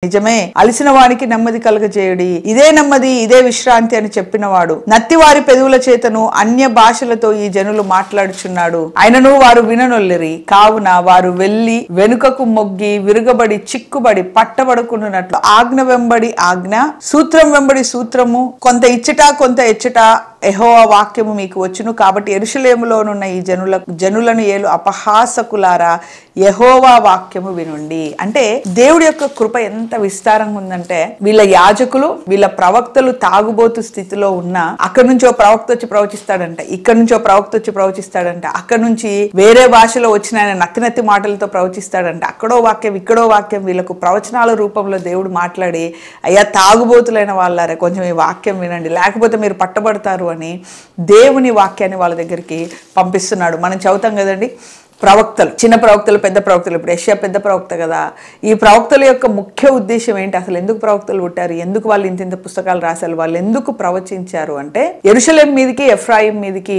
నిజమే, అలిసిన వానికి నెమ్మది కలుగజేయుడి, ఇదే నెమ్మది ఇదే విశ్రాంతి అని చెప్పినవాడు. నత్తివారి పెదవుల చేతను అన్య భాషలతో ఈ జనులు మాట్లాడుచున్నాడు, ఆయనను వారు విననొల్లిరి. కావున వారు వెళ్లి వెనుకకు మొగ్గి విరుగబడి చిక్కుబడి పట్టబడుకున్నట్లు ఆజ్ఞ వెంబడి ఆజ్ఞ, సూత్రం వెంబడి సూత్రము, కొంత ఇచ్చట కొంత ఎచ్చట యెహోవా వాక్యము మీకు వచ్చును. కాబట్టి యెరూషలేములోనున్న ఈ జనులను ఏలు అపహాసకులారా, యెహోవా వాక్యము వినుండి. అంటే దేవుడి యొక్క కృప ఎంత విస్తారంగా ఉందంటే, వీళ్ళ యాజకులు వీళ్ళ ప్రవక్తలు తాగుబోతు స్థితిలో ఉన్నా అక్కడి నుంచి ఓ ప్రవక్త వచ్చి ప్రవచిస్తాడంట, ఇక్కడి నుంచి ఓ ప్రవక్త వచ్చి ప్రవచిస్తాడంట, అక్కడి నుంచి వేరే భాషలో వచ్చిన ఆయన నత్తి మాటలతో ప్రవచిస్తాడంట, అక్కడో వాక్యం ఇక్కడో వాక్యం, వీళ్ళకు ప్రవచనాల రూపంలో దేవుడు మాట్లాడి, అయ్యా తాగుబోతులైన వాళ్ళారే కొంచెం ఈ వాక్యం వినండి లేకపోతే మీరు పట్టబడతారు అని దేవుని వాక్యాన్ని వాళ్ళ దగ్గరికి పంపిస్తున్నాడు. మనం చదువుతాం కదండి, ప్రవక్తలు, చిన్న ప్రవక్తలు, పెద్ద ప్రవక్తలు. ఇప్పుడు యెషయా పెద్ద ప్రవక్త కదా. ఈ ప్రవక్తల యొక్క ముఖ్య ఉద్దేశం ఏంటి, అసలు ఎందుకు ప్రవక్తలు పుట్టారు, ఎందుకు వాళ్ళు ఇంత పుస్తకాలు రాశారు, వాళ్ళు ఎందుకు ప్రవచించారు అంటే యెరూషలేము మీదకి ఎఫ్రాయిం మీదకి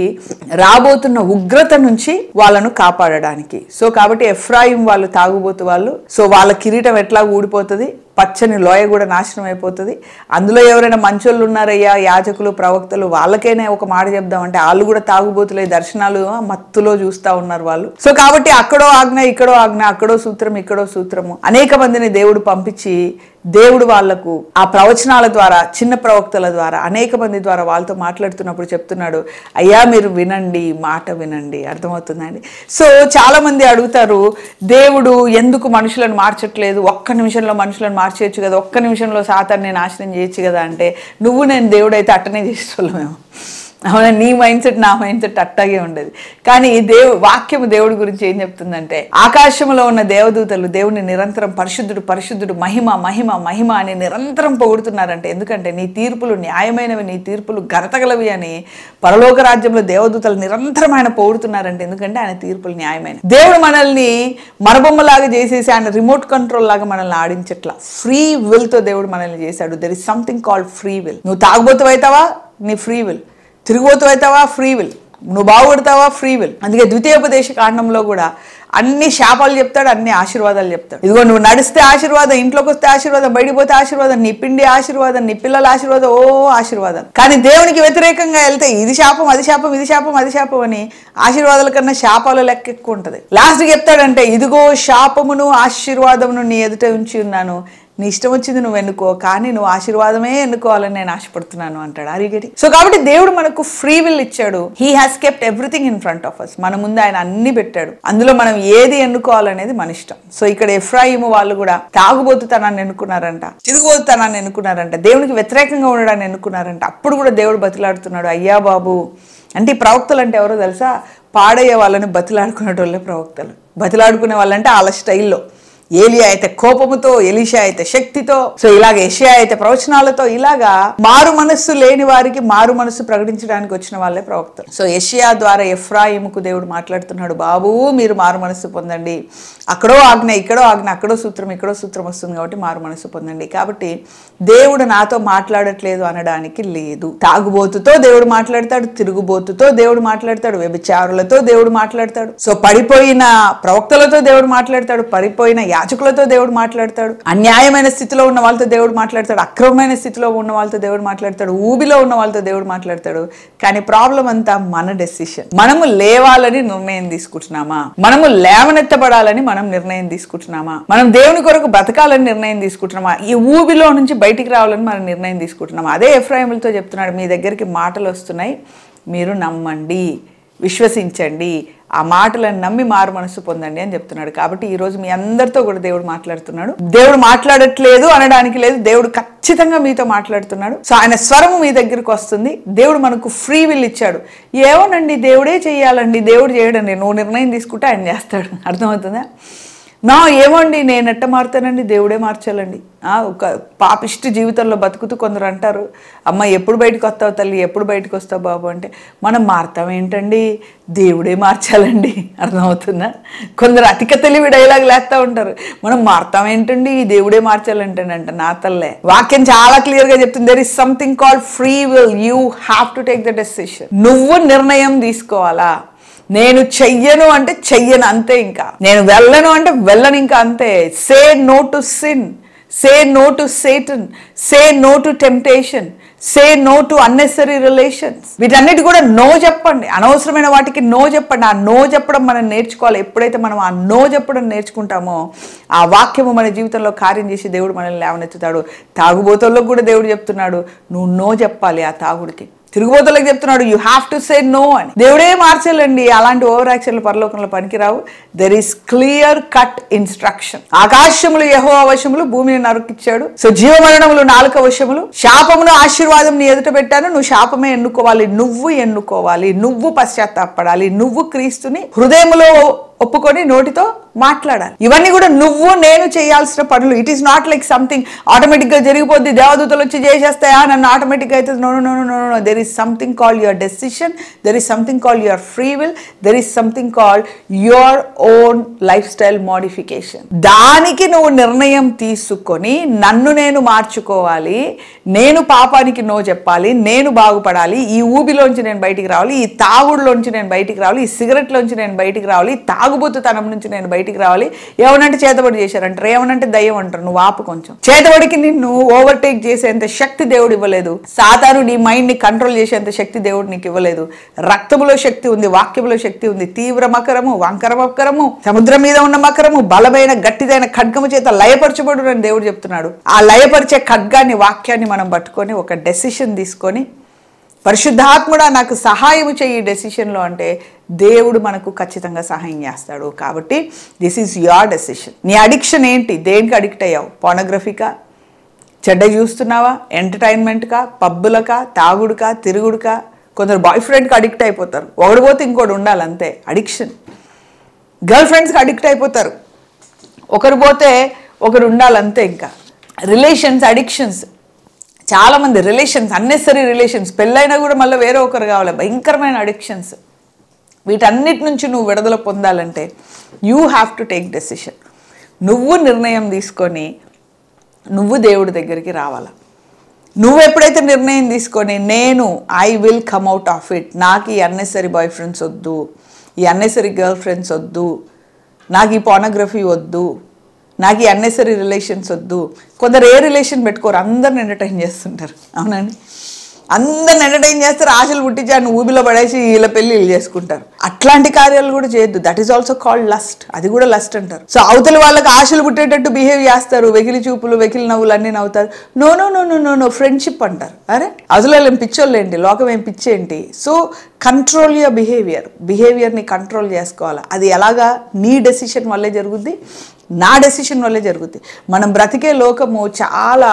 రాబోతున్న ఉగ్రత నుంచి వాళ్ళను కాపాడడానికి. సో కాబట్టి ఎఫ్రాయిం వాళ్ళు తాగుబోతు వాళ్ళు, సో వాళ్ళ కిరీటం ఎట్లా ఊడిపోతుంది, పచ్చని లోయ కూడా నాశనం అయిపోతుంది. అందులో ఎవరైనా మంచోళ్ళు ఉన్నారయ్యా యాజకులు ప్రవక్తలు, వాళ్ళకైనా ఒక మాట చెప్దామంటే వాళ్ళు కూడా తాగుబోతులే, దర్శనాలు మత్తులో చూస్తూ ఉన్నారు వాళ్ళు. సో కాబట్టి అక్కడో ఆజ్ఞ ఇక్కడో ఆజ్ఞ, అక్కడో సూత్రం ఇక్కడో సూత్రము, అనేక మందిని దేవుడు పంపించి దేవుడు వాళ్లకు ఆ ప్రవచనాల ద్వారా, చిన్న ప్రవక్తల ద్వారా, అనేక మంది ద్వారా వాళ్ళతో మాట్లాడుతున్నప్పుడు చెప్తున్నాడు, అయ్యా మీరు వినండి, మాట వినండి. అర్థమవుతుందండి? సో చాలా మంది అడుగుతారు, దేవుడు ఎందుకు మనుషులను మార్చట్లేదు, ఒక్క నిమిషంలో మనుషులను మార్చేయచ్చు కదా, ఒక్క నిమిషంలో సాతాన్ని నాశనం చేయొచ్చు కదా అంటే, నువ్వు నేను దేవుడైతే అట్టనే చేసేవాళ్ళమేమో. అవునా, నీ మైండ్ సెట్ నా మైండ్ సెట్ అట్టాగే ఉండేది. కానీ వాక్యము దేవుడి గురించి ఏం చెప్తుందంటే, ఆకాశంలో ఉన్న దేవదూతలు దేవుని నిరంతరం పరిశుద్ధుడు పరిశుద్ధుడు మహిమ మహిమ మహిమ అని నిరంతరం పొగుడుతున్నారంటే, ఎందుకంటే నీ తీర్పులు న్యాయమైనవి, నీ తీర్పులు ఘనతగలవి అని పరలోక రాజ్యంలో దేవదూతలు నిరంతరం ఆయన పొగుడుతున్నారంటే, ఎందుకంటే ఆయన తీర్పులు న్యాయమైనవి. దేవుడు మనల్ని మరబొమ్మలాగా చేసేసి ఆయన రిమోట్ కంట్రోల్ లాగా మనల్ని ఆడించట్లా, ఫ్రీ విల్ తో దేవుడు మనల్ని చేశాడు. There is something called free will. నువ్వు తాగుబోతు అవుతావా, నీ ఫ్రీ విల్. తిరుగుబోతు అవుతావా, ఫ్రీ విల్. నువ్వు బాగుపడతావా, ఫ్రీ విల్. అందుకే ద్వితీయోపదేశ కాండంలో కూడా అన్ని శాపాలు చెప్తాడు, అన్ని ఆశీర్వాదాలు చెప్తాడు. ఇదిగో నువ్వు నడిస్తే ఆశీర్వాదం, ఇంట్లోకి వస్తే ఆశీర్వాదం, బయటికి పోతే ఆశీర్వాదం, నీ పిండి ఆశీర్వాదం, నీ పిల్లల ఆశీర్వాదం, ఓ ఆశీర్వాదం. కానీ దేవునికి వ్యతిరేకంగా వెళ్తే ఇది శాపం అది శాపం ఇది శాపం అది శాపం అని ఆశీర్వాదాల కన్నా శాపాల లెక్క ఎక్కువ ఉంటుంది. లాస్ట్కి చెప్తాడంటే, ఇదిగో శాపమును ఆశీర్వాదమును నీ ఎదుట ఉంచి ఉన్నాను, నీ ఇష్టం వచ్చింది నువ్వు ఎన్నుకో, కానీ నువ్వు ఆశీర్వాదమే ఎన్నుకోవాలని నేను ఆశపడుతున్నాను అంటాడు. Are you getting? సో కాబట్టి దేవుడు మనకు ఫ్రీ విల్ ఇచ్చాడు. He has kept everything in front of us. మన ముందు ఆయన అన్ని పెట్టాడు, అందులో మనం ఏది ఎన్నుకోవాలనేది మన ఇష్టం. సో ఇక్కడ ఎఫ్రాయిము వాళ్ళు కూడా తాగుబోతుతనాన్ని ఎన్నుకున్నారంట, తిరుగుబోతుతనాన్ని ఎన్నుకున్నారంట, దేవునికి వ్యతిరేకంగా ఉండడాన్ని ఎన్నుకున్నారంట. అప్పుడు కూడా దేవుడు బతిలాడుతున్నాడు, అయ్యా బాబు. అంటే ఈ ప్రవక్తలు అంటే ఎవరో తెలుసా, పాడయ్యే వాళ్ళని బతిలాడుకునేటోళ్ళే ప్రవక్తలు. బతిలాడుకునే వాళ్ళంటే వాళ్ళ స్టైల్లో, ఏలియా అయితే కోపముతో, ఎలీషా అయితే శక్తితో, సో ఇలాగ యెషయా అయితే ప్రవచనాలతో, ఇలాగా మారు మనస్సు లేని వారికి మారు మనస్సు ప్రకటించడానికి వచ్చిన వాళ్ళే ప్రవక్తలు. సో యెషయా ద్వారా ఎఫ్రాయిముకు దేవుడు మాట్లాడుతున్నాడు, బాబు మీరు మారు మనస్సు పొందండి, అక్కడో ఆజ్ఞ ఇక్కడో ఆజ్ఞ, అక్కడో సూత్రం ఇక్కడో సూత్రం వస్తుంది కాబట్టి మారు మనస్సు పొందండి. కాబట్టి దేవుడు నాతో మాట్లాడట్లేదు అనడానికి లేదు. తాగుబోతుతో దేవుడు మాట్లాడతాడు, తిరుగుబోతుతో దేవుడు మాట్లాడతాడు, వ్యభిచారులతో దేవుడు మాట్లాడతాడు, సో పడిపోయిన ప్రవక్తలతో దేవుడు మాట్లాడతాడు, పడిపోయిన యాజకులతో దేవుడు మాట్లాడతాడు, అన్యాయమైన స్థితిలో ఉన్న వాళ్ళతో దేవుడు మాట్లాడతాడు, అక్రమమైన స్థితిలో ఉన్న వాళ్ళతో దేవుడు మాట్లాడతాడు, ఊబిలో ఉన్న వాళ్ళతో దేవుడు మాట్లాడతాడు. కానీ ప్రాబ్లం అంతా మన డెసిషన్. మనము లేవాలని నిర్ణయం తీసుకుంటున్నామా, మనము లేవనెత్తబడాలని మనం నిర్ణయం తీసుకుంటున్నామా, మనం దేవుని కొరకు బ్రతకాలని నిర్ణయం తీసుకుంటున్నామా, ఈ ఊబిలో నుంచి బయటికి రావాలని మనం నిర్ణయం తీసుకుంటున్నామా. అదే ఎఫ్రాయిములతో చెప్తున్నాడు, మీ దగ్గరికి మాటలు వస్తున్నాయి, మీరు నమ్మండి, విశ్వసించండి, ఆ మాటలను నమ్మి మారు మనసు పొందండి అని చెప్తున్నాడు. కాబట్టి ఈరోజు మీ అందరితో కూడా దేవుడు మాట్లాడుతున్నాడు. దేవుడు మాట్లాడట్లేదు అనడానికి లేదు, దేవుడు ఖచ్చితంగా మీతో మాట్లాడుతున్నాడు. సో ఆయన స్వరము మీ దగ్గరకు వస్తుంది. దేవుడు మనకు ఫ్రీ విల్ ఇచ్చాడు. ఏమోనండి దేవుడే చెయ్యాలండి, దేవుడు చేయడండి, నువ్వు నిర్ణయం తీసుకుంటే ఆయన చేస్తాడు. అర్థమవుతుందా? ఏమోండి నేను ఎట్ట మారుతానండి, దేవుడే మార్చాలండి. ఒక పాపిష్టి జీవితంలో బతుకుతూ కొందరు అంటారు, అమ్మ ఎప్పుడు బయటకు వస్తావు తల్లి, ఎప్పుడు బయటకు వస్తావు బాబు అంటే, మనం మారుతాం ఏంటండి, దేవుడే మార్చాలండి. అర్థమవుతుందా? కొందరు అతిక తెలివి డైలాగ్ లేస్తూ ఉంటారు, మనం మారుతాం ఏంటండి, దేవుడే మార్చాలంటేనంట. నా తల్లే, వాక్యం చాలా క్లియర్గా చెప్తుంది, there is something called free will. You have to take the decision. నువ్వు నిర్ణయం తీసుకోవాలా. నేను చెయ్యను అంటే చెయ్యను అంతే, ఇంకా నేను వెళ్ళను అంటే వెళ్ళను ఇంకా అంతే. Say no to sin, say no to Satan, say no to temptation, say no to unnecessary relations. వీటన్నిటి కూడా నో చెప్పండి, అనవసరమైన వాటికి నో చెప్పండి. ఆ నో చెప్పడం మనం నేర్చుకోవాలి. ఎప్పుడైతే మనం ఆ నో చెప్పడం నేర్చుకుంటామో ఆ వాక్యము మన జీవితంలో కార్యం చేసి దేవుడు మనల్ని లేవనెత్తుతాడు. తాగుబోతులకు కూడా దేవుడు చెప్తున్నాడు, నువ్వు నో చెప్పాలి ఆ తాగుడికి. తిరుగుబోతులకు చెప్తున్నాడు, you have to say no అని. దేవుడే మార్చాలండి. అలాంటి ఓవర్ యాక్షన్లు పరలోకంలో పనికిరావు. There is clear cut instruction. ఆకాశములు యెహోవా వశములు, భూమిని నరుకిచ్చాడు. సో జీవమరణములు నాలుక వశములు. శాపమును ఆశీర్వాదం నీ ఎదుట పెట్టాను, నువ్వు శాపమే ఎన్నుకోవాలి, నువ్వు పశ్చాత్తాపడాలి, నువ్వు క్రీస్తుని హృదయములో ఒప్పుకొని నోటితో మాట్లాడాలి. ఇవన్నీ కూడా నువ్వు నేను చేయాల్సిన పనులు. It is not like something ఆటోమేటిక్గా జరిగిపోద్ది, దేవదూతలు వచ్చి చేసేస్తాయా నన్ను ఆటోమేటిక్గా అయితే. No no no no no. There is something called your decision, there is something called your free will, there is something called your own lifestyle modification. దానికి నువ్వు నిర్ణయం తీసుకొని నన్ను నేను మార్చుకోవాలి, నేను పాపానికి నో చెప్పాలి, నేను బాగుపడాలి, ఈ ఊబిలోంచి నేను బయటికి రావాలి, ఈ తాగుడులోంచి నేను బయటికి రావాలి, ఈ సిగరెట్లోంచి నేను బయటికి రావాలి, తాగుబోతుతనం నుంచి నేను బయటికి రావాలి. ఏమనంటే చేతబడి చేశారంటారు, ఏమనంటే దయ్యం అంటారు. నువ్వు ఆపు కొంచెం. చేతబడికి నిన్ను ఓవర్టేక్ చేసేంత శక్తి దేవుడు ఇవ్వలేదు. సాతాను నీ మైండ్ ని కంట్రోల్ చేసేంత శక్తి దేవుడు నీకు ఇవ్వలేదు. రక్తములో శక్తి ఉంది, వాక్యములో శక్తి ఉంది. తీవ్ర మకరము, వంకరమకరము, సముద్రం మీద ఉన్న మకరము, బలమైన గట్టిదైన ఖడ్గము చేత లయపరచబడు అని దేవుడు చెప్తున్నాడు. ఆ లయపరిచే ఖడ్గాన్ని, వాక్యాన్ని మనం పట్టుకొని ఒక డెసిషన్ తీసుకొని, పరిశుద్ధాత్ముడా నాకు సహాయం చేయి ఈ డెసిషన్లో అంటే దేవుడు మనకు ఖచ్చితంగా సహాయం చేస్తాడు. కాబట్టి దిస్ ఈజ్ యువర్ డెసిషన్. నీ అడిక్షన్ ఏంటి? దేనికి అడిక్ట్ అయ్యావు? పోర్నోగ్రఫీకా, చెడ్డ చూస్తున్నావా, ఎంటర్టైన్మెంట్కా, పబ్బులకా, తాగుడుకా, తిరుగుడుకా? కొందరు బాయ్ ఫ్రెండ్కి అడిక్ట్ అయిపోతారు, ఒకడు పోతే ఇంకోటి ఉండాలి, అంతే అడిక్షన్. గర్ల్ ఫ్రెండ్స్కి అడిక్ట్ అయిపోతారు, ఒకరు పోతే ఒకరు ఉండాలంతే. ఇంకా రిలేషన్స్, అడిక్షన్స్, చాలామంది రిలేషన్స్, అన్నెసరీ రిలేషన్స్, పెళ్ళైనా కూడా మళ్ళీ వేరే ఒకరు కావాలి, భయంకరమైన అడిక్షన్స్. వీటన్నిటి నుంచి నువ్వు విడుదల పొందాలంటే you have to take decision. నువ్వు నిర్ణయం తీసుకొని నువ్వు దేవుడి దగ్గరికి రావాలా. నువ్వు ఎప్పుడైతే నిర్ణయం తీసుకొని I will come out of it, నాకు ఈ అన్నెసరీ బాయ్ ఫ్రెండ్స్ వద్దు, ఈ అన్నెసరీ గర్ల్ ఫ్రెండ్స్ వద్దు, నాకు ఈ పోర్నోగ్రఫీ వద్దు, నాకు ఈ అన్నెసరీ రిలేషన్స్ వద్దు. కొందరు ఏ రిలేషన్ పెట్టుకోరు, అందరిని ఎంటర్టైన్ చేస్తుంటారు. అవునండి, అందరిని ఎంటర్టైన్ చేస్తారు, ఆశలు పుట్టించి ఆయన ఊబిలో పడేసి వీళ్ళ పెళ్ళి వీళ్ళు చేసుకుంటారు. అట్లాంటి కార్యాలు కూడా చేయొద్దు. That is also called lust. అది కూడా లస్ట్ అంటారు. సో అవతలి వాళ్ళకి ఆశలు పుట్టేటట్టు బిహేవ్ చేస్తారు, వెకిలి చూపులు, వెకిలి నవ్వులు అన్నీ నవ్వుతారు. No no no no no no friendship అంటారు. అరే అసలు ఏం పిచ్చోళ్ళు ఏంటి, లోకం ఏం పిచ్చేంటి? సో కంట్రోల్ యువర్ బిహేవియర్ని కంట్రోల్ చేసుకోవాలి. అది ఎలాగా? నీ డెసిషన్ వల్లే జరుగుద్ది, నా డెసిషన్ వల్లే జరుగుద్ది. మనం బ్రతికే లోకము చాలా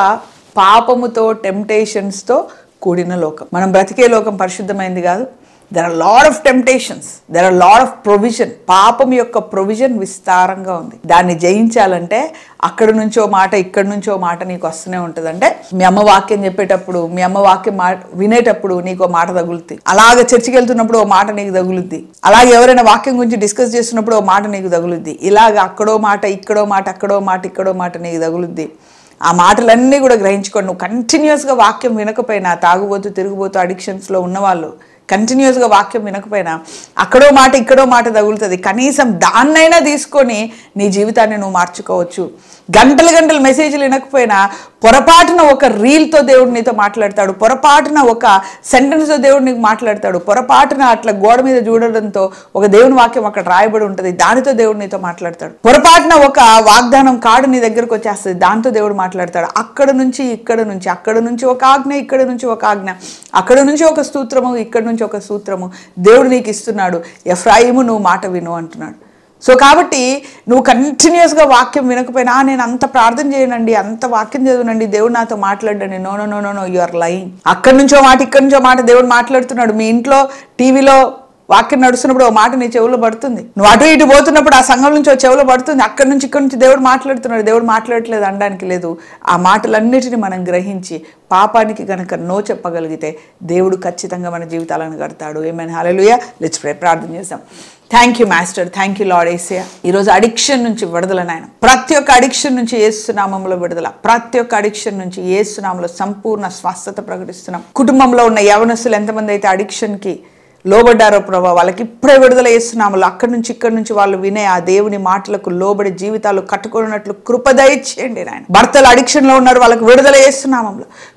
పాపముతో, టెంప్టేషన్స్తో కూడిన లోకం. మనం బ్రతికే లోకం పరిశుద్ధమైంది కాదు. There are lot of temptations, there are lot of provision. పాపం యొక్క ప్రొవిజన్ విస్తారంగా ఉంది. దాన్ని జయించాలంటే అక్కడి నుంచో మాట, ఇక్కడి నుంచో మాట నీకు వస్తూనే ఉంటుంది. అంటే మీ అమ్మ వాక్యం చెప్పేటప్పుడు, మీ అమ్మ వాక్యం వినేటప్పుడు నీకు ఓ మాట తగులుద్ది. అలాగే చర్చికి వెళ్తున్నప్పుడు ఓ మాట నీకు తగులుద్ది. అలాగే ఎవరైనా వాక్యం గురించి డిస్కస్ చేస్తున్నప్పుడు ఓ మాట నీకు తగులుద్ది. ఇలాగ అక్కడో మాట, ఇక్కడో మాట, అక్కడో మాట, ఇక్కడో మాట నీకు తగులుద్ది. ఆ మాటలన్నీ కూడా గ్రహించుకోండి. నువ్వు కంటిన్యూస్గా వాక్యం వినకపోయినా, తాగుబోతూ, తిరుగుబోతూ, అడిక్షన్స్లో ఉన్నవాళ్ళు కంటిన్యూస్గా వాక్యం వినకపోయినా అక్కడో మాట, ఇక్కడో మాట తగులుతుంది. కనీసం దాన్నైనా తీసుకొని నీ జీవితాన్ని నువ్వు మార్చుకోవచ్చు. గంటలు గంటలు మెసేజ్లు వినకపోయినా పొరపాటున ఒక రీల్తో దేవుడు నీతో మాట్లాడతాడు, పొరపాటున ఒక సెంటెన్స్తో దేవుడు నీకు మాట్లాడతాడు, పొరపాటున అట్లా గోడ మీద చూడడంతో ఒక దేవుని వాక్యం అక్కడ రాయబడి ఉంటుంది, దానితో దేవుడు నీతో మాట్లాడతాడు. పొరపాటున ఒక వాగ్దానం కార్డు నీ దగ్గరకు వచ్చేస్తుంది, దాంతో దేవుడు మాట్లాడతాడు. అక్కడ నుంచి, ఇక్కడ నుంచి, అక్కడ నుంచి ఒక ఆజ్ఞ, ఇక్కడ నుంచి ఒక ఆజ్ఞ, అక్కడ నుంచి ఒక స్తోత్రము, ఇక్కడ నుంచి ఒక సూత్రము దేవుడు నీకు ఇస్తున్నాడు. ఎఫ్రాయిము నువ్వు మాట విను అంటున్నాడు. సో కాబట్టి నువ్వు కంటిన్యూస్గా వాక్యం వినకపోయినా, నేను అంత ప్రార్థన చేయనండి, అంత వాక్యం చదువునండి, దేవుడు నాతో మాట్లాడండి. No no no no no you are lying. అక్కడి నుంచో మాట, ఇక్కడి నుంచో మాట దేవుడు మాట్లాడుతున్నాడు. మీ ఇంట్లో టీవీలో వాక్యం నడుస్తున్నప్పుడు ఓ మాట నీ చెవులో పడుతుంది, నువ్వు అటు ఇటు పోతున్నప్పుడు ఆ సంఘం నుంచి ఓ చెవులో పడుతుంది. అక్కడి నుంచి, ఇక్కడి నుంచి దేవుడు మాట్లాడుతున్నాడు. దేవుడు మాట్లాడట్లేదు అనడానికి లేదు. ఆ మాటలన్నిటిని మనం గ్రహించి పాపానికి గనక నో చెప్పగలిగితే దేవుడు ఖచ్చితంగా మన జీవితాలను కడతాడు. Amen, hallelujah. Let's pray. ప్రార్థన చేద్దాం. Thank you master, thank you lord యేసయ్యా. ఈరోజు అడిక్షన్ నుంచి విడుదల నాయన, ప్రతి ఒక్క అడిక్షన్ నుంచి యేసు నామములో విడుదల, ప్రతి ఒక్క అడిక్షన్ నుంచి యేసు నామములో సంపూర్ణ స్వస్థత ప్రకటిస్తున్నాం. కుటుంబంలో ఉన్న యవనస్తులు ఎంతమంది అయితే అడిక్షన్కి లోబడ్డారో ప్రభా వాళ్ళకి ఇప్పుడే విడుదల చేస్తున్నాము. అక్కడి నుంచి ఇక్కడి నుంచి వాళ్ళు వినే ఆ దేవుని మాటలకు లోబడి జీవితాలు కట్టుకున్నట్లు కృప దయచేయండి నాయన. భర్తలు అడిక్షన్లో ఉన్నారు, వాళ్ళకి విడుదల చేస్తున్నాము.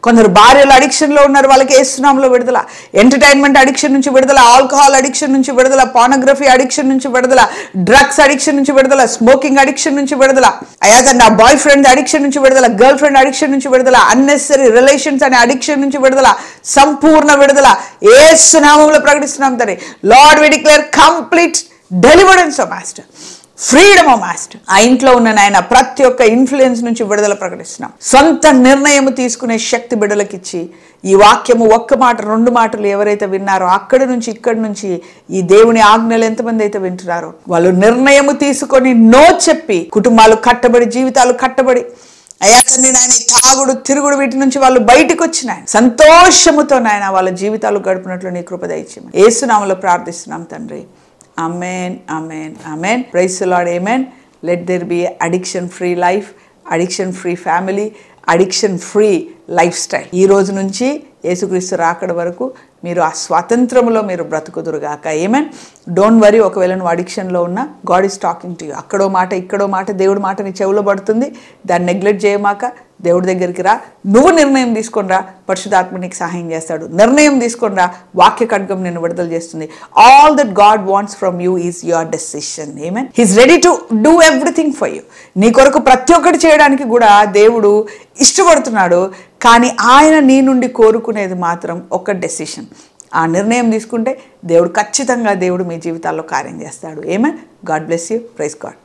కొందరు భార్యలు అడిక్షన్లో ఉన్నారు, వాళ్ళకి వేస్తున్నాములో విడుదల. ఎంటర్టైన్మెంట్ అడిక్షన్ నుంచి విడుదల, ఆల్కహాల్ అడిక్షన్ నుంచి విడుదల, పార్నోగ్రఫీ అడిక్షన్ నుంచి విడుదల, డ్రగ్స్ అడిక్షన్ నుంచి విడుదల, స్మోకింగ్ అడిక్షన్ నుంచి విడుదల, అయ్యా నా బాయ్ ఫ్రెండ్ అడిక్షన్ నుంచి విడుదల, గర్ల్ ఫ్రెండ్ అడిక్షన్ నుంచి విడుదల, అన్నెసరీ రిలేషన్స్ అనే అడిక్షన్ నుంచి విడుదల, సంపూర్ణ విడుదల యేసు నామములో ప్రకటిస్తున్నాం తండ్రి. Lord we declare complete deliverance of master, freedom of master. ఆ ఇంట్లో ఉన్న నాయన ప్రతి ఒక్క ఇన్ఫ్లుయెన్స్ నుంచి విడుదల ప్రకటిస్తున్నాం. సొంత నిర్ణయం తీసుకునే శక్తి బిడ్డలకు ఇచ్చి ఈ వాక్యము ఒక్క మాట 2 మాటలు ఎవరైతే విన్నారో అక్కడి నుంచి ఇక్కడి నుంచి ఈ దేవుని ఆజ్ఞలు ఎంతమంది అయితే వింటున్నారో వాళ్ళు నిర్ణయం తీసుకొని నో చెప్పి కుటుంబాలు కట్టబడి, జీవితాలు కట్టబడి, అయ్యా తండ్రి నాయన ఈ తాగుడు తిరుగుడు వీటి నుంచి వాళ్ళు బయటకు వచ్చినాయన సంతోషముతో నాయన వాళ్ళ జీవితాలు గడుపునట్లు నీ కృప దయచేయమని యేసు నామములో ప్రార్థిస్తున్నాం తండ్రి. Amen, amen, amen. Praise the lord, amen. Let there be addiction free life, addiction free family, addiction free lifestyle. ఈ రోజు నుంచి యేసుక్రీస్తు రాకడ వరకు మీరు ఆ స్వాతంత్రంలో మీరు బ్రతుకుదురుగాక. ఆమేన్. డోంట్ వరీ, ఒకవేళ నువ్వు అడిక్షన్లో ఉన్నా God is talking to you. అక్కడో మాట ఇక్కడో మాట దేవుడి మాట నీ చెవులో పడుతుంది, దాన్ని నెగ్లెక్ట్ చేయమాక. దేవుడి దగ్గరికి రా, నువ్వు నిర్ణయం తీసుకొని రా, పరిశుద్ధాత్మ నీకు సహాయం చేస్తాడు. నిర్ణయం తీసుకొని రా, వాక్య ఖడ్గం నిన్ను విడుదల చేస్తుంది. All that God wants from you is your decision. Amen. He's ready to do everything for you. నీ కొరకు ప్రతి ఒక్కటి చేయడానికి కూడా దేవుడు ఇష్టపడుతున్నాడు. కానీ ఆయన నీ నుండి కోరుకునేది మాత్రం ఒక డెసిషన్. ఆ నిర్ణయం తీసుకుంటే దేవుడు ఖచ్చితంగా దేవుడు మీ జీవితాల్లో కార్యం చేస్తాడు. Amen. God bless you. Praise God.